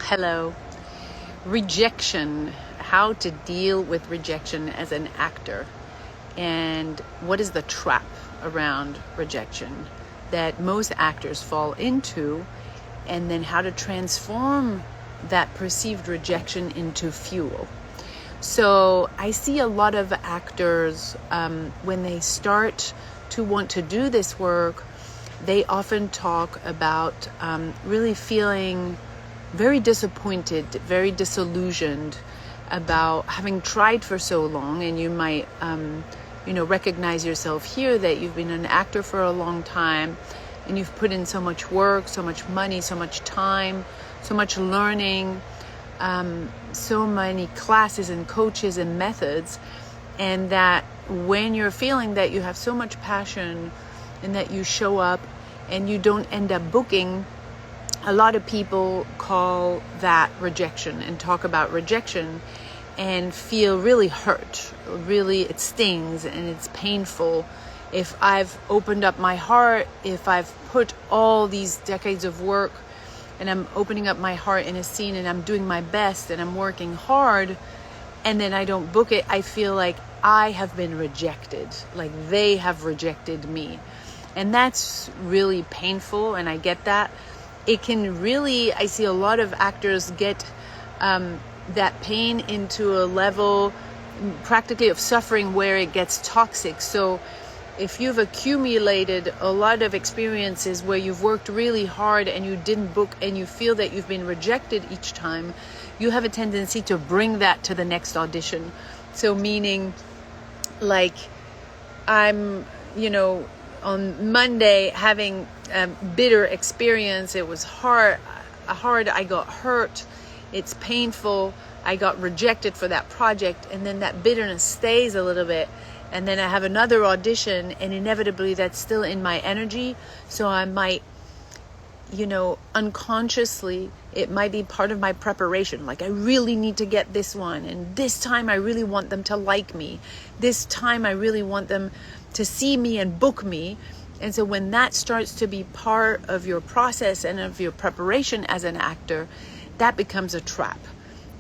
Hello. Rejection. How to deal with rejection as an actor. And what is the trap around rejection that most actors fall into, and then how to transform that perceived rejection into fuel. So I see a lot of actors, when they start to want to do this work, they often talk about really feeling very disappointed, very disillusioned about having tried for so long. And you might, recognize yourself here that you've been an actor for a long time and you've put in so much work, so much money, so much time, so much learning, so many classes and coaches and methods. And that when you're feeling that you have so much passion and that you show up and you don't end up booking, a lot of people call that rejection and talk about rejection and feel really hurt. Really, it stings and it's painful. If I've opened up my heart, if I've put all these decades of work and I'm opening up my heart in a scene and I'm doing my best and I'm working hard and then I don't book it, I feel like I have been rejected, like they have rejected me. And that's really painful, and I get that. It can really, I see a lot of actors get that pain into a level practically of suffering where it gets toxic. So if you've accumulated a lot of experiences where you've worked really hard and you didn't book and you feel that you've been rejected each time, you have a tendency to bring that to the next audition. So meaning, like, I'm, on Monday having a bitter experience. It was hard, I got hurt, it's painful, I got rejected for that project, and then that bitterness stays a little bit, and then I have another audition and inevitably that's still in my energy. So I might, unconsciously, it might be part of my preparation. Like, I really need to get this one, and this time I really want them to like me, this time I really want them to see me and book me. And so when that starts to be part of your process and of your preparation as an actor, that becomes a trap,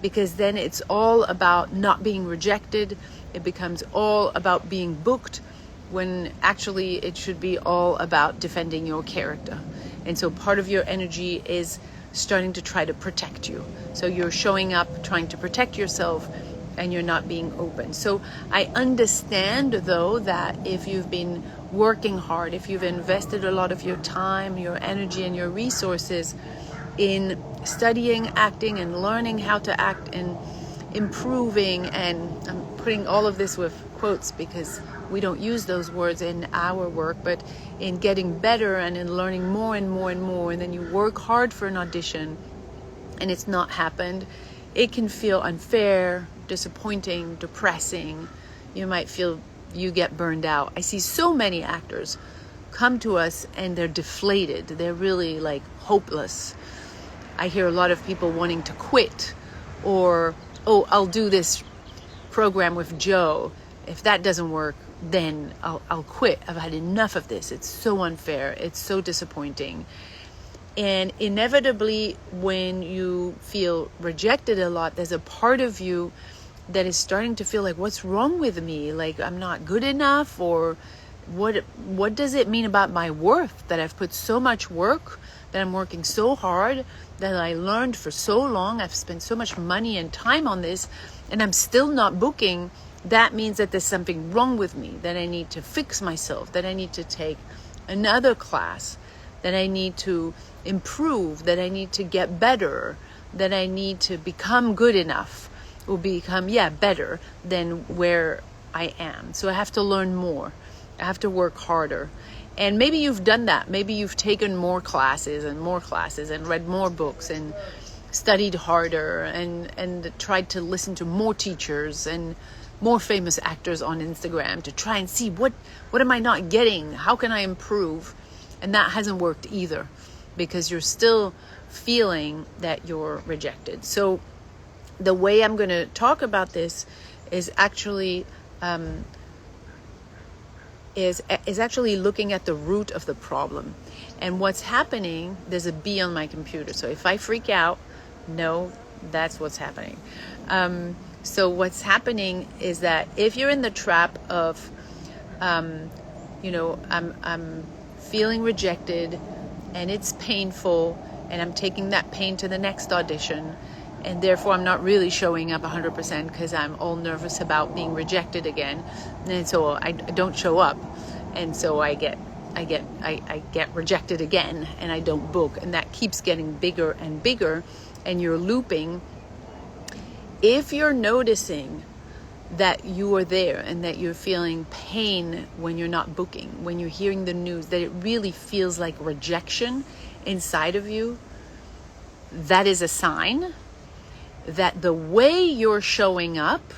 because then it's all about not being rejected. It becomes all about being booked, when actually it should be all about defending your character. And so part of your energy is starting to try to protect you. So you're showing up trying to protect yourself and you're not being open. So I understand, though, that if you've been working hard, if you've invested a lot of your time, your energy, and your resources in studying acting and learning how to act and improving, and I'm putting all of this with quotes because we don't use those words in our work, but in getting better and in learning more and more and more, and then you work hard for an audition and it's not happened, it can feel unfair, disappointing, depressing. You might feel you get burned out. I see so many actors come to us and they're deflated. They're really like hopeless. I hear a lot of people wanting to quit, or, oh, I'll do this program with Joe. If that doesn't work, then I'll quit. I've had enough of this. It's so unfair. It's so disappointing. And inevitably, when you feel rejected a lot, there's a part of you that is starting to feel like, what's wrong with me? Like, I'm not good enough, or what does it mean about my worth that I've put so much work, that I'm working so hard, that I learned for so long, I've spent so much money and time on this, and I'm still not booking. That means that there's something wrong with me, that I need to fix myself, that I need to take another class, that I need to improve, that I need to get better, that I need to become good enough, or become, better than where I am. So I have to learn more. I have to work harder. And maybe you've done that. Maybe you've taken more classes and read more books and studied harder and tried to listen to more teachers and more famous actors on Instagram to try and see what am I not getting? How can I improve? And that hasn't worked either, because you're still feeling that you're rejected. So the way I'm going to talk about this is actually is actually looking at the root of the problem. And what's happening, there's a bee on my computer. So if I freak out, No, that's what's happening. So what's happening is that if you're in the trap of, I'm feeling rejected and it's painful and I'm taking that pain to the next audition, and therefore I'm not really showing up 100% because I'm all nervous about being rejected again, and so I don't show up, and so I get rejected again, and I don't book, and that keeps getting bigger and bigger, and you're looping. If you're noticing that you are there and that you're feeling pain when you're not booking, when you're hearing the news, that it really feels like rejection inside of you, that is a sign that the way you're showing up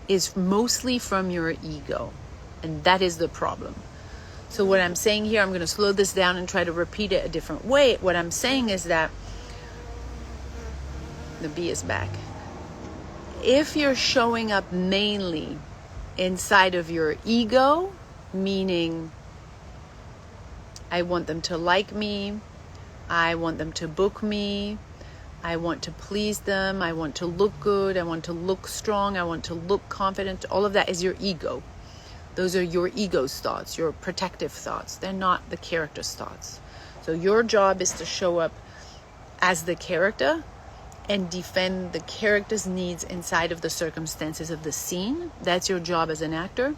is mostly from your ego. And that is the problem. So what I'm saying here, I'm going to slow this down and try to repeat it a different way. What I'm saying is that the bee is back. If you're showing up mainly inside of your ego, meaning I want them to like me, I want them to book me, I want to please them, I want to look good, I want to look strong, I want to look confident, all of that is your ego. Those are your ego's thoughts, your protective thoughts. They're not the character's thoughts. So your job is to show up as the character and defend the character's needs inside of the circumstances of the scene. That's your job as an actor.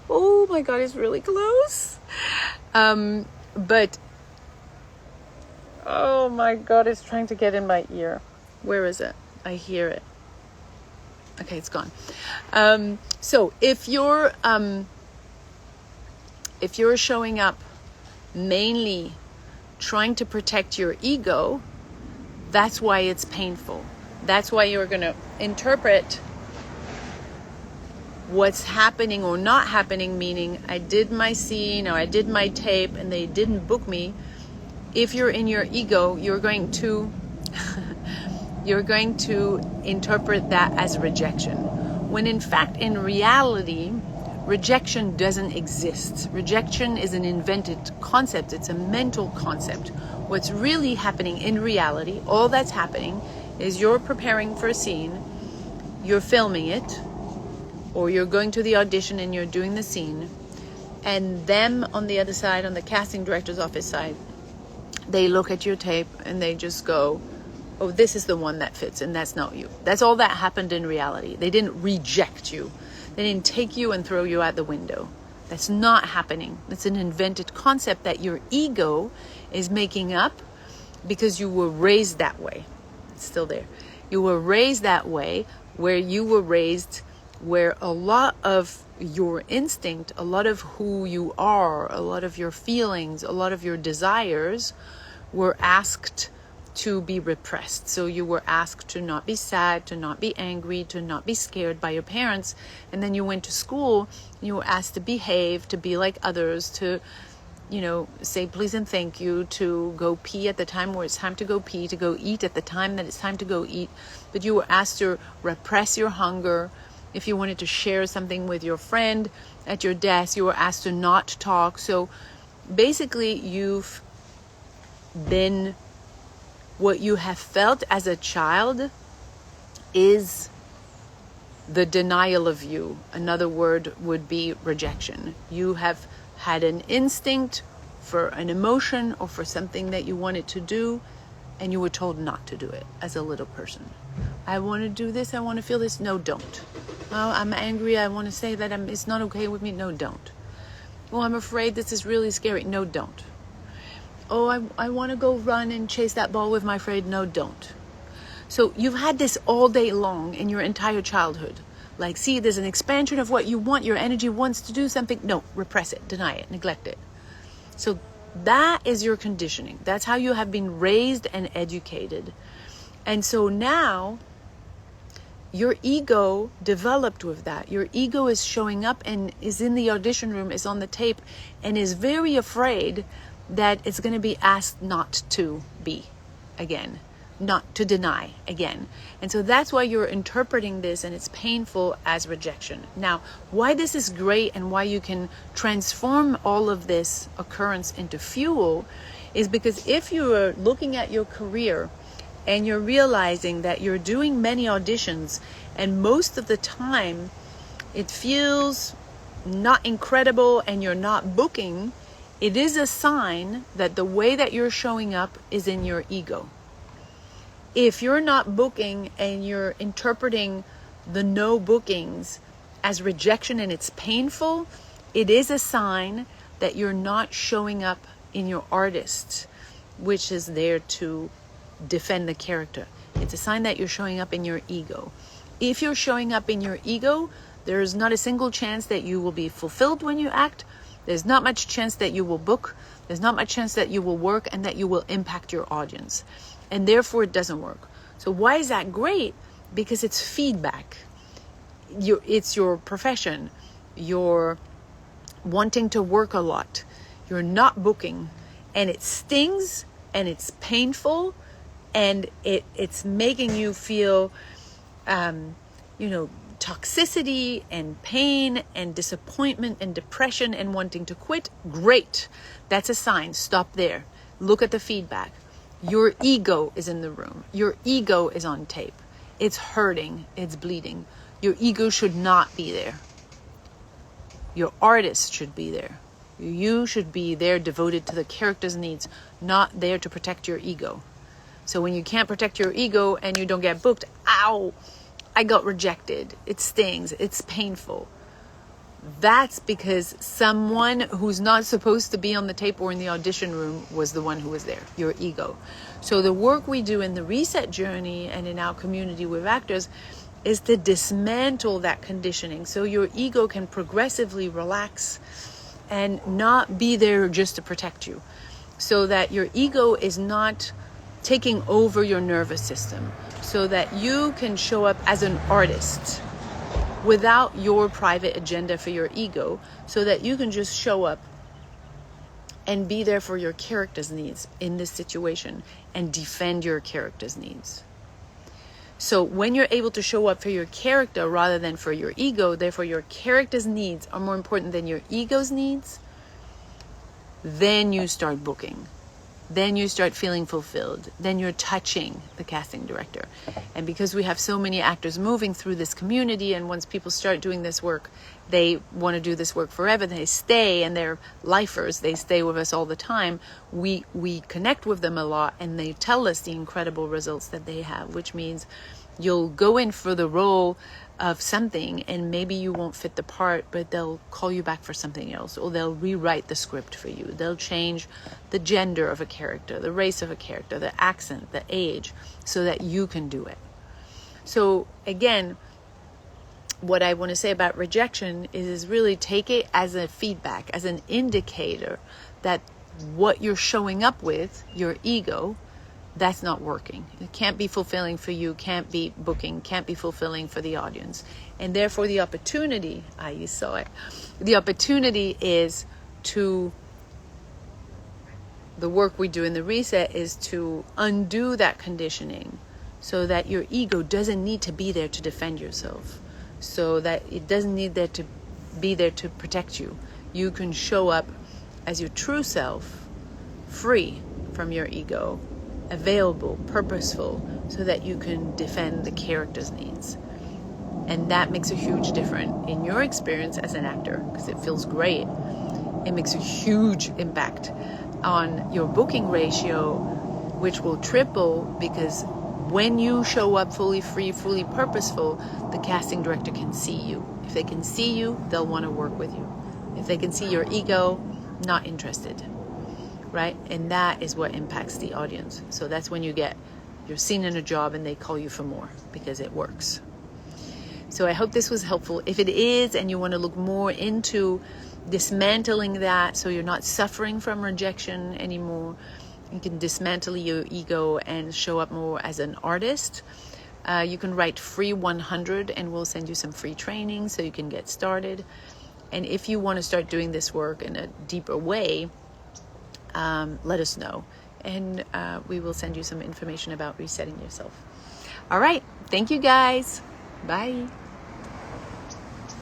Oh my God, it's really close. But, oh my God, it's trying to get in my ear. Where is it? I hear it. Okay, it's gone. So if you're showing up mainly trying to protect your ego, that's why it's painful. That's why you're going to interpret what's happening or not happening, meaning I did my scene or I did my tape and they didn't book me. If you're in your ego, you're going to interpret that as rejection. When in fact, in reality, rejection doesn't exist. Rejection is an invented concept. It's a mental concept. What's really happening in reality, all that's happening is you're preparing for a scene, you're filming it, or you're going to the audition and you're doing the scene, and them on the other side, on the casting director's office side, they look at your tape and they just go, oh, this is the one that fits, and that's not you. That's all that happened in reality. They didn't reject you. They didn't take you and throw you out the window. That's not happening. It's an invented concept that your ego is making up because you were raised that way. It's still there. You were raised that way, where you were raised where a lot of your instinct, a lot of who you are, a lot of your feelings, a lot of your desires were asked to be repressed. So you were asked to not be sad, to not be angry, to not be scared by your parents. And then you went to school, and you were asked to behave, to be like others, to, say please and thank you, to go pee at the time where it's time to go pee, to go eat at the time that it's time to go eat. But you were asked to repress your hunger. If you wanted to share something with your friend at your desk, you were asked to not talk. So basically, you've been, what you have felt as a child is the denial of you. Another word would be rejection. You have had an instinct for an emotion or for something that you wanted to do, and you were told not to do it as a little person. I want to do this, I want to feel this. No, don't. Oh, I'm angry, I want to say that it's not okay with me. No, don't. Oh, I'm afraid, this is really scary. No, don't. Oh, I want to go run and chase that ball with my friend. No, don't. So you've had this all day long in your entire childhood. Like, see, there's an expansion of what you want. Your energy wants to do something. No, repress it, deny it, neglect it. So that is your conditioning. That's how you have been raised and educated. And so now your ego developed with that. Your ego is showing up and is in the audition room, is on the tape, and is very afraid that it's going to be asked not to be again, not to deny again. And so that's why you're interpreting this, and it's painful, as rejection. Now, why this is great and why you can transform all of this occurrence into fuel is because if you are looking at your career and you're realizing that you're doing many auditions and most of the time it feels not incredible and you're not booking, it is a sign that the way that you're showing up is in your ego. If you're not booking and you're interpreting the no bookings as rejection and it's painful, it is a sign that you're not showing up in your artist, which is there to defend the character. It's a sign that you're showing up in your ego. If you're showing up in your ego, there's not a single chance that you will be fulfilled when you act. There's not much chance that you will book. There's not much chance that you will work and that you will impact your audience. And therefore it doesn't work. So why is that great? Because it's feedback. It's your profession. You're wanting to work a lot. You're not booking. And it stings and it's painful and it's making you feel, toxicity and pain and disappointment and depression and wanting to quit. Great. That's a sign. Stop there. Look at the feedback. Your ego is in the room. Your ego is on tape. It's hurting. It's bleeding. Your ego should not be there. Your artist should be there. You should be there devoted to the character's needs, not there to protect your ego. So when you can't protect your ego and you don't get booked, ow, I got rejected. It stings. It's painful. That's because someone who's not supposed to be on the tape or in the audition room was the one who was there, your ego. So the work we do in the reset journey and in our community with actors is to dismantle that conditioning so your ego can progressively relax and not be there just to protect you. So that your ego is not taking over your nervous system. So that you can show up as an artist without your private agenda for your ego, so that you can just show up and be there for your character's needs in this situation and defend your character's needs. So when you're able to show up for your character rather than for your ego, therefore your character's needs are more important than your ego's needs, then you start booking. Then you start feeling fulfilled. Then you're touching the casting director. And because we have so many actors moving through this community, and once people start doing this work, they want to do this work forever. They stay, and they're lifers. They stay with us all the time. We connect with them a lot, and they tell us the incredible results that they have, which means you'll go in for the role of something and maybe you won't fit the part, but they'll call you back for something else, or they'll rewrite the script for you. They'll change the gender of a character, the race of a character, the accent, the age, so that you can do it. So again, what I want to say about rejection is really take it as a feedback, as an indicator that what you're showing up with, your ego, that's not working. It can't be fulfilling for you, can't be booking, can't be fulfilling for the audience. And therefore the opportunity, you saw it, the opportunity is to, the work we do in the reset is to undo that conditioning so that your ego doesn't need to be there to defend yourself, so that it doesn't need there to be there to protect you. You can show up as your true self, free from your ego, available, purposeful, so that you can defend the character's needs. And that makes a huge difference in your experience as an actor, because it feels great. It makes a huge impact on your booking ratio, which will triple, because when you show up fully free, fully purposeful, the casting director can see you. If they can see you, they'll want to work with you. If they can see your ego, not interested. Right? And that is what impacts the audience. So that's when you're seen in a job and they call you for more because it works. So I hope this was helpful. If it is, and you want to look more into dismantling that so you're not suffering from rejection anymore, you can dismantle your ego and show up more as an artist. You can write free 100 and we'll send you some free training so you can get started. And if you want to start doing this work in a deeper way, let us know, and we will send you some information about resetting yourself. All right. Thank you, guys. Bye.